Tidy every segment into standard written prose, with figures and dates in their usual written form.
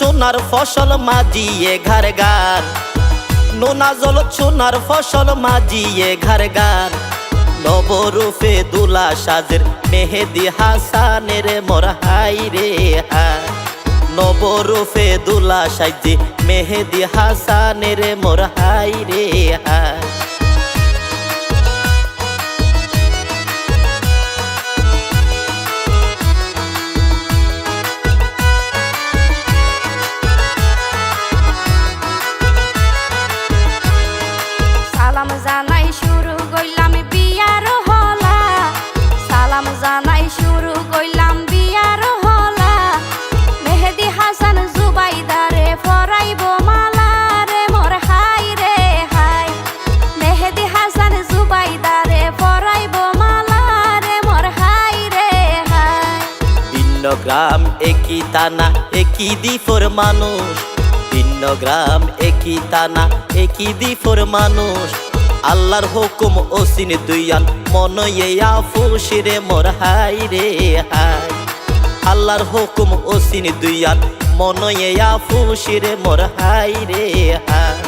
সোনার ফসল মাজিয়ে ঘর গান, নোনা জল সোনার ফসল মাজিয়ে ঘর গান। নবরূপে দুলা সাজের মেহেদি হাসানের মোর হাই রে হাই। নবরূপে দুলা সাজে মেহেদি হাসানের মোর হাই রে হাই। সালাম জানাই শুরু কইলাম বিয়ার হলা, সালাম জানাই শুরু কইলাম বিয়ার হলা। মেহেদি হাসান জুবাইদারে ফরাইব মালা রে মোর হাই রে হাই। মেহেদি হাসান জুবাইদারে ফরাইব মালা রে মোর হাই রে হাই। ভিন্ন গ্রাম একই তানা একই দ্বীপের মানুষ, ভিন্ন গ্রাম একই তানা একই দ্বীপের মানুষ। আল্লাহর হুকুম ওসিন দুইয়ান মনয়ে আফুস রে মোর হাই রে হাই। আল্লাহর হুকুম ওসিন দুইয়ান মনয়ে আফুস রে মোর হাই রে হাই।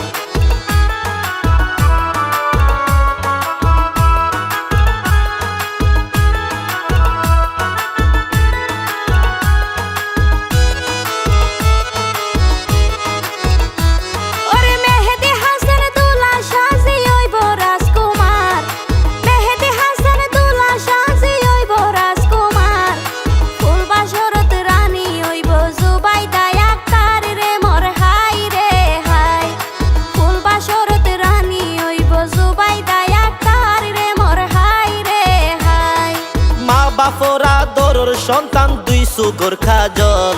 বাপরা দরর সন্তান দুই সুগর খাজল,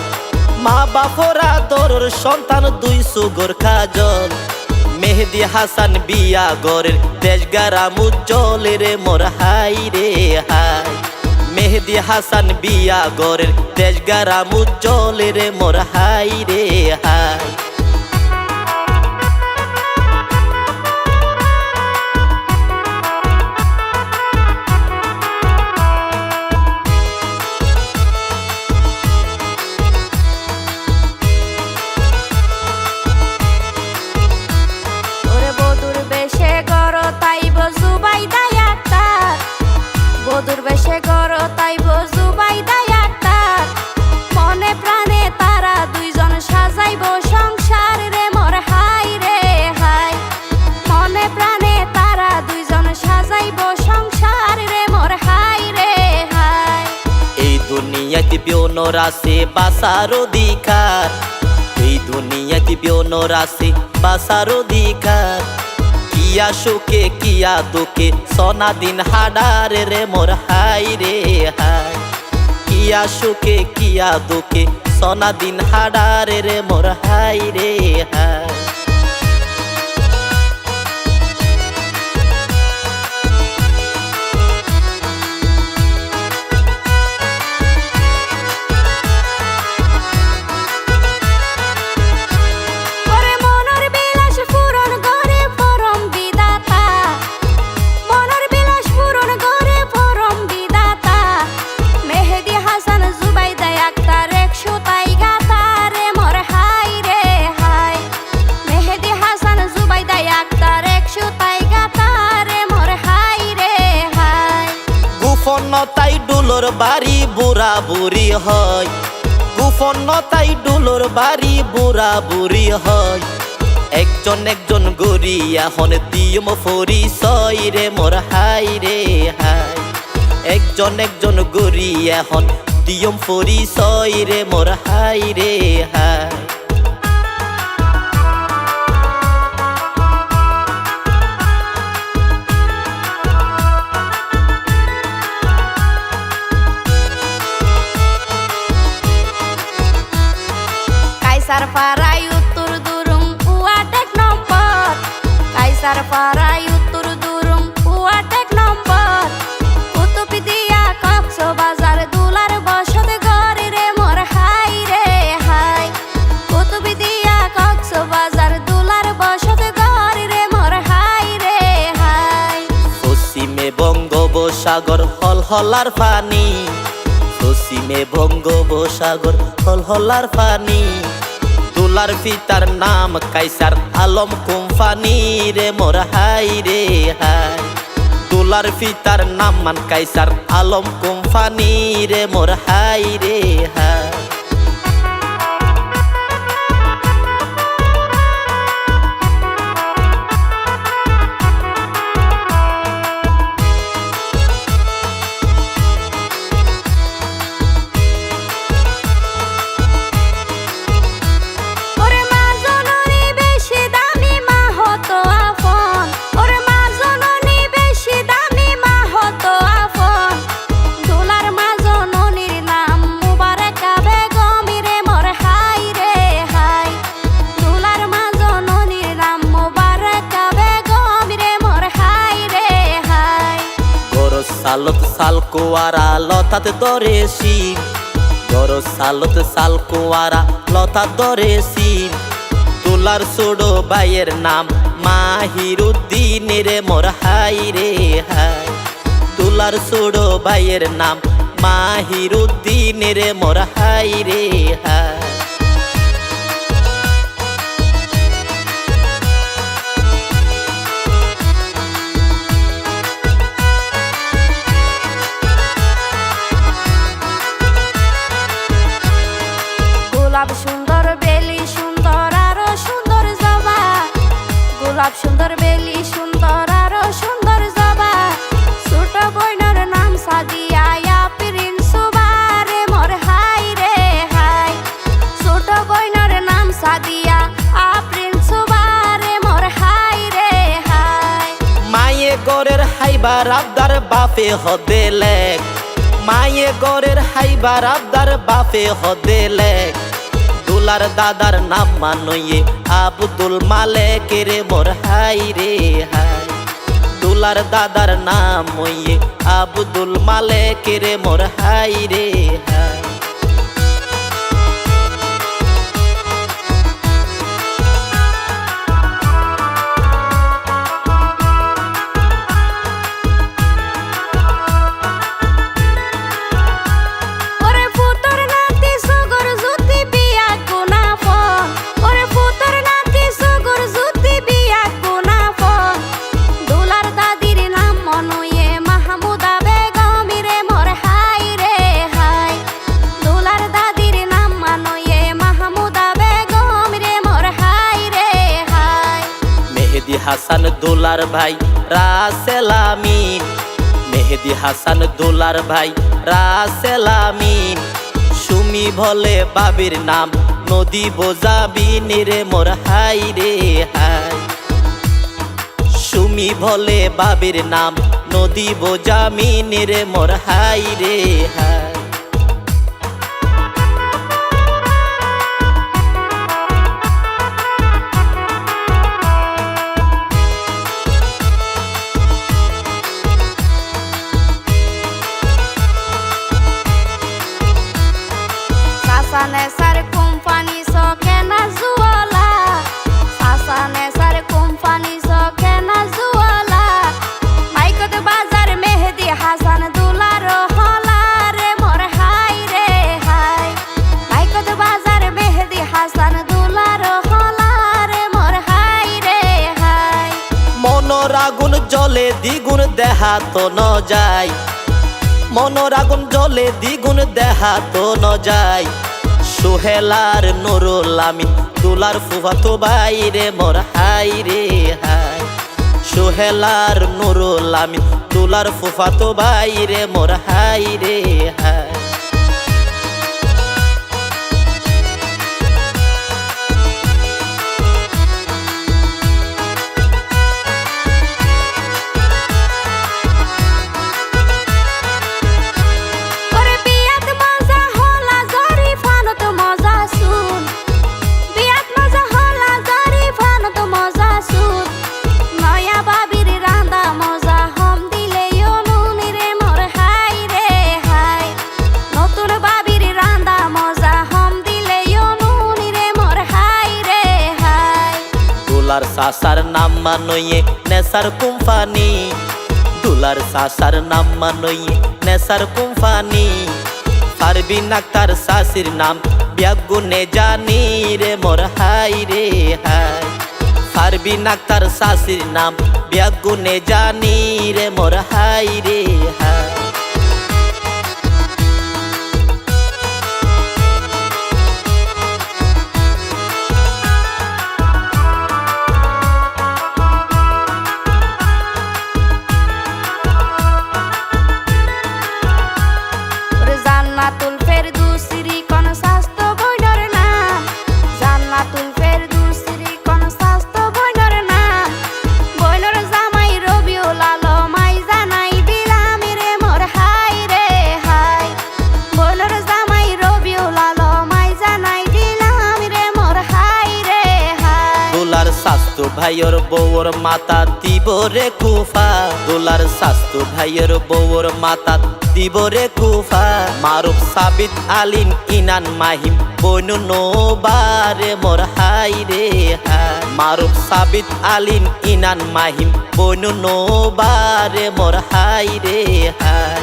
মা বাপরা দরর সন্তান দুই সুগর খাজল। মেহেদি হাসান বিয়া গরের দেশ গারাম উজ্জ্বল রে মোর হাই রে হাই। মেহেদি হাসান বিয়া গরের দেশ গারাম উজ্জ্বল রে মোর হাই রে হাই। বধুর বেশে গর তাইব জুবাইদা আক্তার। মনে প্রাণে তারা দুইজন সাজাইব সংসার রে মোর হাই রে হাই। মনে প্রাণে তারা দুইজন সাজাইব সংসার রে মোর হাই রে হাই। এই দুনিয়াতে বিয়নোর আছে বাসার অধিকার, এই দুনিয়াতে বিয়নোর আছে বাসার অধিকার। কিয়া সুখে কিয়া দুঃখে সোনা দিন হাডার রে মোর হাই রে হাই। কিয়া সুখে কিয়া দুঃখে সোনা দিন হাডার রে মোর হাই রে হাই। গুফনতাই ডুলোর বাড়ি বুড়া বুড়ি হয়, গুফনতাই ডুলোর বাড়ি বুড়া বুড়ি হয়। একজন একজন গড়ি এখন দিয়ম পরিচয় রে মোর হাই রে হাই। একজন একজন গড়ি এখন দিয়ম পরিচয় রে মোর হাই রে হাই। কাইসার পাড়ায় উত্তর দুরুম ওয়ার্ড ১ নম্বর, কাইসার পাড়ায় উত্তর দুরুম ওয়ার্ড ১ নম্বর। কুতুবদিয়া কক্সবাজার দুলার বসত ঘর রে মোর হাই রে হাই। কুতুবদিয়া কক্সবাজার দুলার বসত ঘর রে মোর হাই রে হাই। পশ্চিমে বঙ্গোপসাগর হলহলার পানি, পশ্চিমে বঙ্গোপসাগর হলহলার পানি। দুলার পিতার নাম কাইসার আলম কোম্পানি রে মোর হাই রে হাই। দুলার পিতার নাম মান কাইসার আলম কোম্পানি রে মোর হাই রে হাই। সালত সাল কুয়ারা লতাত দরেছি, গর সালত সাল কুয়ারা লতাত দরেছি। দুলার ছোড়ো ভাইয়ের নাম মাহিরুদ্দিন রে মোর হাই রে হাই। দুলার ছোড়ো ভাইয়ের নাম মাহিরুদ্দিন রে মোর হাই রে হাই। গোলাপ সুন্দর বেলি সুন্দর আরো সুন্দর জবা, গোলাপ সুন্দর বেলি সুন্দর আরো সুন্দর জবা। ছোট বইনের নাম সাদিয়া প্রিন্স বারে মোর হাই রে হাই। ছোট বইনের নাম সাদিয়া প্রিন্স বারে মোর হাই রে হাই। মায়ে গরের হাইবার আবদার বাপে হদে লেক, মায়ে গরের হাইবার আবদার বাপে হদে লেক। দুলার দাদার নাম মানয়ে আব্দুল মালেক রে মোর হাই রে হাই। দুলার দাদার নাম হইয়ে আব্দুল মালেক রে মোর হাই রে হাই। হাসান দুলার ভাই রাসেল আমিন, মেহেদি হাসান দুলার ভাই রাসেল আমিন। সুমি ভলে বাবির নাম নদী বোঝাবিন রে মোর হাই রে হাই। সুমি ভলে বাবির নাম নদী বোঝামিন রে মোর হাই রে হাই। সাসানেসার কোম্পানি সকেনা জুয়ালা, সাসানেসার কোম্পানি সকেনা জুয়ালা। মাইকত বাজার মেহেদি হাসান দুলার হলা রে মোর হাই রে হাই। মাইকত বাজার মেহেদি হাসান দুলার হলা রে মোর হাই রে হাই। মনোর আগুন জলে দ্বিগুণ দেহা তো ন যায়, মনোর আগুন জলে দ্বিগুণ দেহা তো ন যায়। সোহেলার নুরুল আমিন দুলার ফুফাতো ভাই রে মোর হাই রে হাই। সোহেলার নুরুল আমিন দুলার ফুফাতো ভাই রে মোর হাই রে হাই। দুলার সাসার নাম মানয়ে নেসার কোম্পানি, দুলার সাসার নাম মানয়ে নেসার কোম্পানি। পারবিন আক্তার সাসির নাম ব্যাগুনে জানি রে মোর হাই রে হাই পারবিন আক্তার শাশির নাম ব্যাগুনে জানি রে মোর হাই রে হাই জান্নাতুল ফেরদৌসির কোন স্বাস্থ্য বইনর নাম জান্নাতুল ফেরদৌসির কোন স্বাস্থ্য বইনর নাম বইনর জামাই রবিউল আলম আই জানাই দিলাম রে মোর হাই রে হাই বইনর জামাই রবিউল আলম আই জানাই দিলাম রে মোর হাই রে হাই দোলার স্বাস্থ্য ভাইয়ের বউর মাতা দিব রে কুফা দোলার স্বাস্থ্য ভাইয়ের বউর মাতা দিব রে কুফা মারুফ সাবিত আলিন ইনান মাহিম বনু নোবারে মোর হাই রে হাই মারুফ সাবিত আলিন ইনান মাহিম বনু নোবারে মোর হাই রে হাই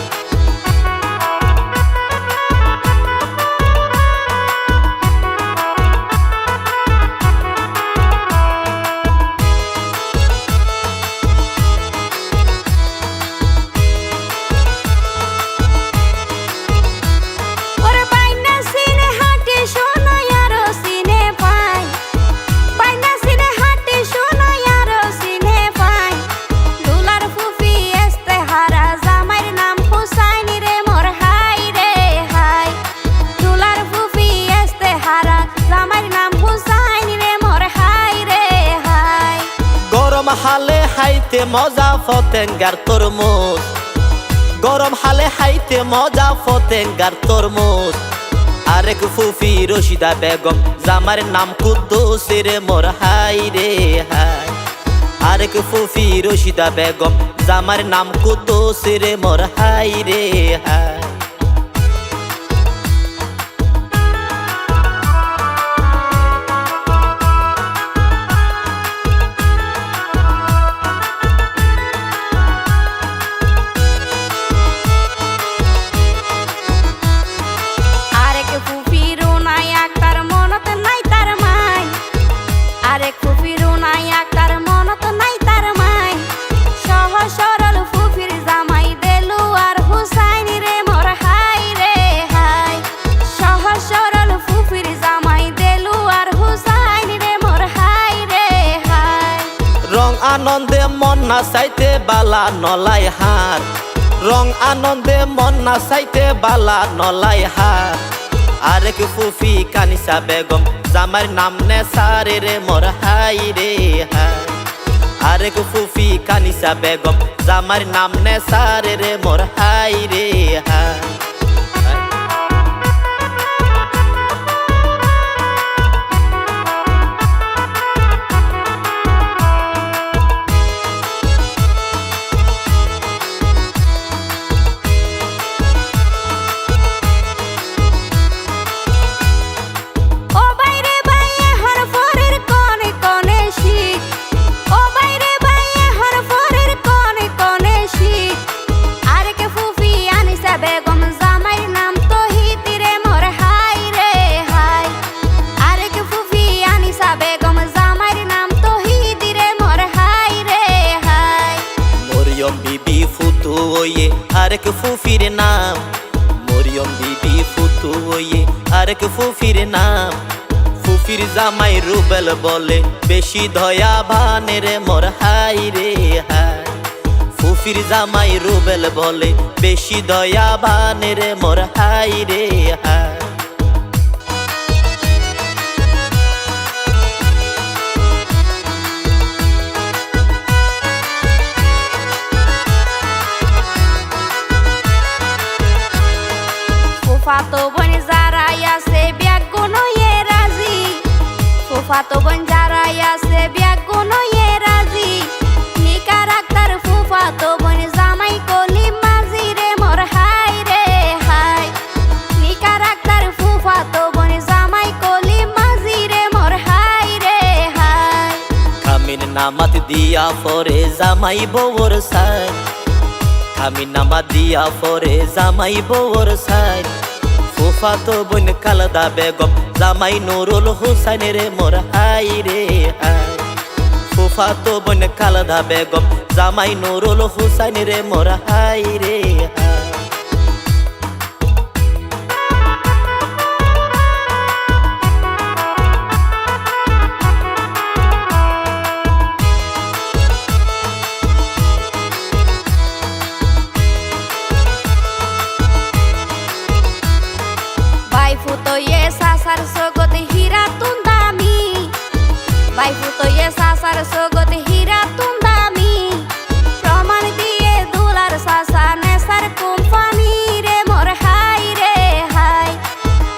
হালে হাইতে মজা ফতেঙ্গার তরমুজ গরম হালে হাইতে মজা ফতেঙ্গার তরমুজ আরেক ফুফি রশিদা বেগম জামার নাম কুদ্দুস রে মোর হাই রে হাই আরেক ফুফি রশিদা বেগম জামার নাম কুদ্দুস রে মোর হাই রে হাই আনন্দে মন না চাইতে বালা নলাই হার রং আনন্দে মন না চাইতে বালা নলাই হার আরেক ফুফি কানিসা বেগম জামার নাম নে সারে রে মোর হাই রে হাই আরেক ফুফি কানিসা বেগম জামার নাম নে সারে রে মোর হাই রে হাই আরেক ফুফির নাম মরিয়ম বিবি ফুতু ওয়ে আরেক ফুফির নাম ফুফির জামাই রুবেল বলে বেশি দয়া ভানে রে মোর হাই রে হাই ফুফির জামাই রুবেল বলে বেশি দয়া ভানে রে মোর হাই রে হাই ফুফাতো বোন যারা আছে ব্যাগুন হয়ে রাজি ফুফাতো বোন যারা আছে ব্যাগুন হয়ে রাজি নিকার আক্তার ফুফাতো বোন জামাই কলি মাঝি রে মোর হাই রে হাই নিকার আক্তার ফুফাতো বোন জামাই কলি মাঝি রে মোর হাই রে হাই কামিন নামাত দিয়া পরে জামাই বউর সাই কামিন নামাত দিয়া পরে জামাই বউর সাই ফুফাতো বোন কালদা বেগম জামাই নুরুল হুসাইন রে মোর হাই রে হাই ফুফাতো বোন খালেদা বেগম জামাই নুরুল হুসাইন রে মোর হাই রে হাই ফুতয়ে সাসার সগত হীরা তুন্দামি বাই ফুতয়ে সাসার সগত হীরা তুন্দামি প্রমাণ দিয়ে দুলার সাসা নেসার কোম্পানি রে মোর হাই রে হাই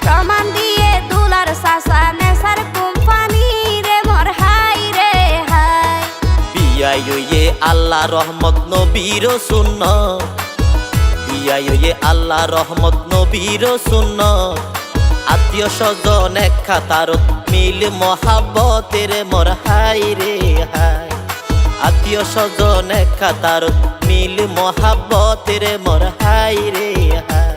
প্রমাণ দিয়ে দুলার সাসা নেসার কোম্পানি রে মোর হাই রে হাই বিয়াইয়ে আল্লাহ রহমত নবীর সুন্নাত বিয়াইয়ে আল্লাহ রহমত নবীর সুন্নাত আত্মীয় স্বজন এক খাতারত মিল মহাব্বতের মোর হাই রে হাই আত্মীয় স্বজন এক খাতারত মিল মহাব্বতের মোর হাই রে হাই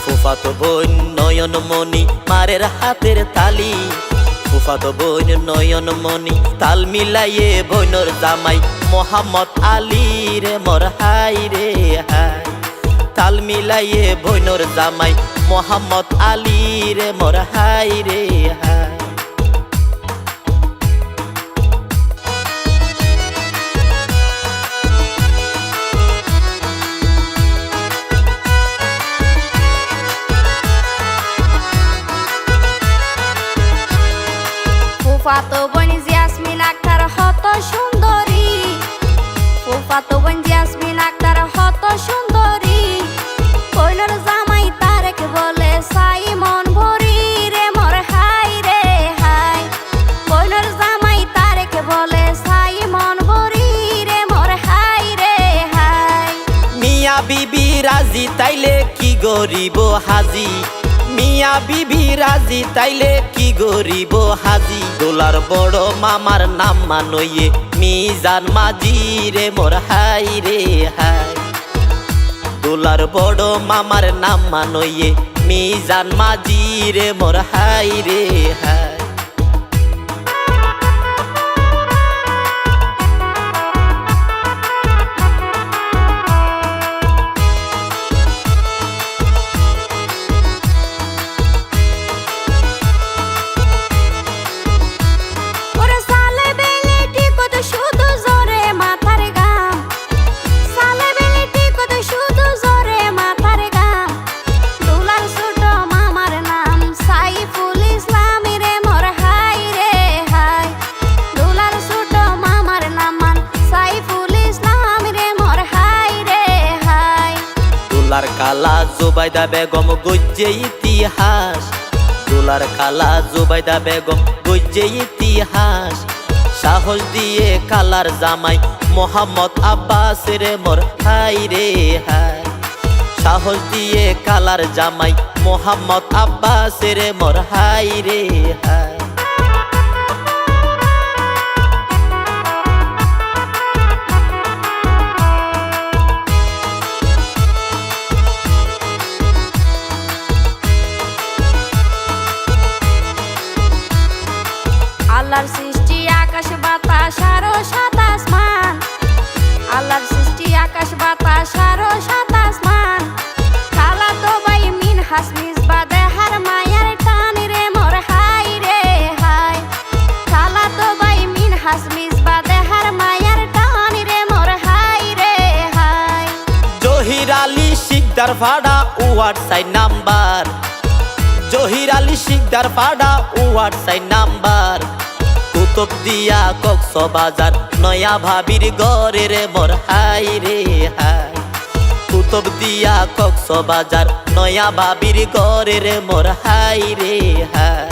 ফুফাতো বোন নয়ন মনি মারের হাতের তালি ফুফাতো বোন নয়ন মনি তাল মিলাইয়ে বোনর জামাই মোহাম্মদ আলী রে মোর হাই রে হাই তাল মিলাইয়ে বোনর জামাই মোহাম্মদ আলী রে মোর হাই রে হাই ফুফাতো বোন জাসমিন আক্তার হত সুন্দরী ফুফাতো বোন জাসমিন আক্তার হত সুন্দরী কইনর জামাই তারেক বলে সাই মন ভরি রে মোর হাই রে হাই কইনর জামাই তারেক বলে সাই মন ভরি রে মোর হাই রে হাই মিয়া বিবি রাজি তাইলে কি গরিব হাজি মিয়া বিবি রাজি তাইলে কি গরিব হাজি দোলার বড় মামার নাম মানইয়ে মিজান মাঝি রে মোর হাই রে হাই দোলার বড় মামার নাম মানইয়ে মিজান মাঝি রে মোর হাই রে হাই দুলার কালা জুবাইদা বেগম গজ্জে ইতিহাস দুলার কালা জুবাইদা বেগম গজ্জে ইতিহাস সাহস দিয়ে কালার জামাই মোহাম্মদ আব্বাস রে মোর হাই রে হাই সাহস দিয়ে কালার জামাই মোহাম্মদ আব্বাস রে মোর হাই রে হাই আল্লাহর সৃষ্টি আকাশ বাতাস আরো সাত আসমান আল্লাহর সৃষ্টি আকাশ বাতাস আরো সাত আসমান খালা তো ভাই মিন হাসমিস বাদে হার মায়ার টান রে মোর হাই রে হাই খালা তো ভাই মিন হাসমিস বাদে হার মায়ার টান রে মোর হাই রে হাই জহির আলী শিকদার ভাড়া ওয়ার্ড সাই নাম্বার জহির আলী শিকদার ভাড়া ওয়ার্ড সাই নাম্বার কুতুব দিয়া কক্সবাজার নয়া ভাবির ঘরে রে মোর হাই রে হাই কুতুব দিয়া কক্সবাজার নয়া ভাবির ঘরে রে মোর হাই রে হাই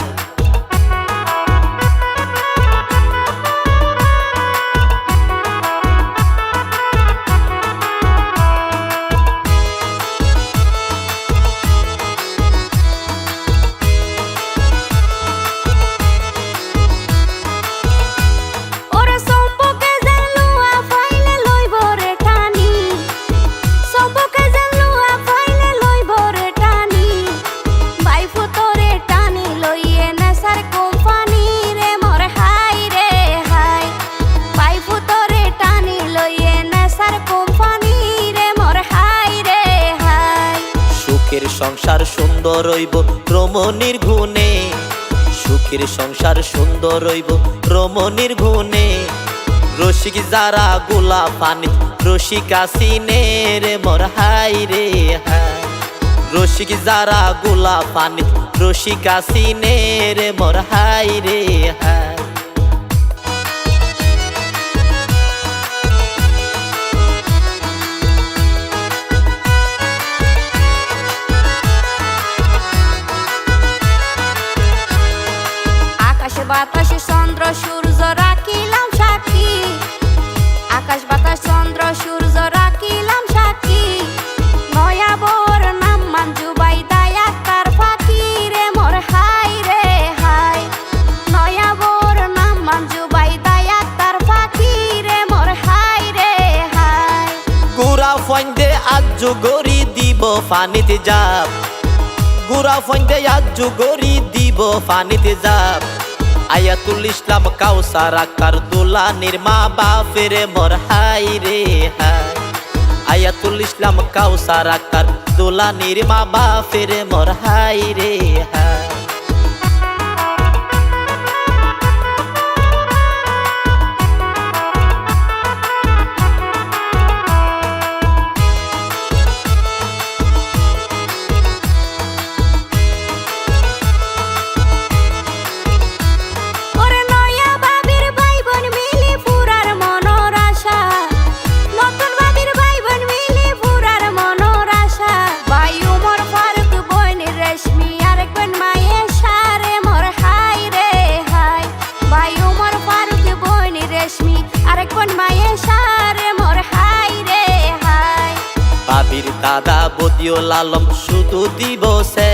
সুখের সংসার সুন্দর হইব রমণীর গুণে সুখের সংসার সুন্দর হইব রমণীর গুণে রসিক যারা গোলা পানি রসিক আসিনে রে মোর হাই রে হাই রসিক যারা গোলা পানি রসিক আসিনে রে মোর হাই রে হাই বাতাসে চন্দ্র সূর্য রাখিলাম সাক্ষী আকাশ বাতাস চন্দ্র সূর্য রাখিলাম সাক্ষী নয়া বোর নাম মঞ্জু বাইদায় আক্তার ফাঁকি রে মোর হাই রে হাই নয়া বোর নাম মঞ্জু বাইদায় আক্তার ফাঁকি রে মোর হাই রে হাই গুড়া ফন্দে আজু গরি দিব পানিতে যাব গুড়া ফন্দে আজু গরি দিব পানিতে যাব আয়াতুল ইসলাম কাউসার আক্তার দুলানির মা বাপের মোর হাই রে হাই আয়াতুল ইসলাম কাউসার আক্তার দুলানির মা বাপের মোর হাই রে হাই ভাবির দাদা বদিও লালম শুধু দিব সে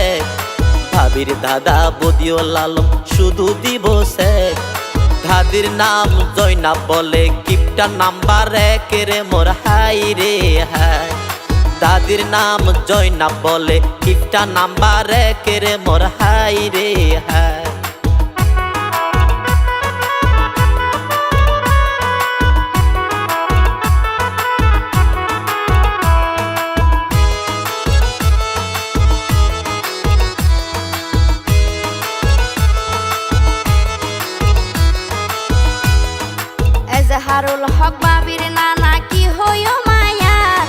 ভাবির দাদা বদিও লালম শুধু দিব সে দাদির নাম জয়নাব বলে কিপটা নাম্বার 1 রে মোর হাই রে হাই দাদির নাম জয়নাব বলে কিপটা নাম্বার 1 রে মোর হাই রে হাই এজাহারুল হক বাবির নানা কি হইও মায়ার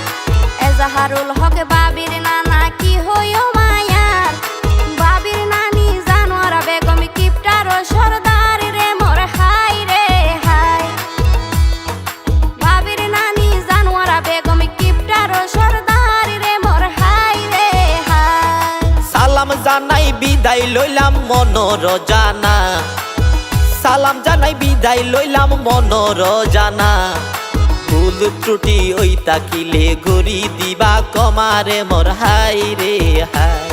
এজাহারুল হক বাবির নানা কি হইও মায়ার বাবির নানি জানোয়ারা বেগম কিপটার সরদার রে মোর হাই রে হাই বাবির নানি জানোয়ারা বেগম কিপটার সরদার রে মোর হাই রে হাই সালাম জানাই বিদায় লইলাম মনোর জানা সালাম জানাই বিদায় লইলাম মনোর জানা ভুল ত্রুটি ওই তাকিলে ঘুরি দিবা কমারে মোর হাই রে হাই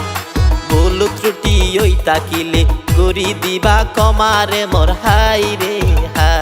ভুল ত্রুটি ওই তাকিলে ঘুরি দিবা কমারে মোর হাই রে হাই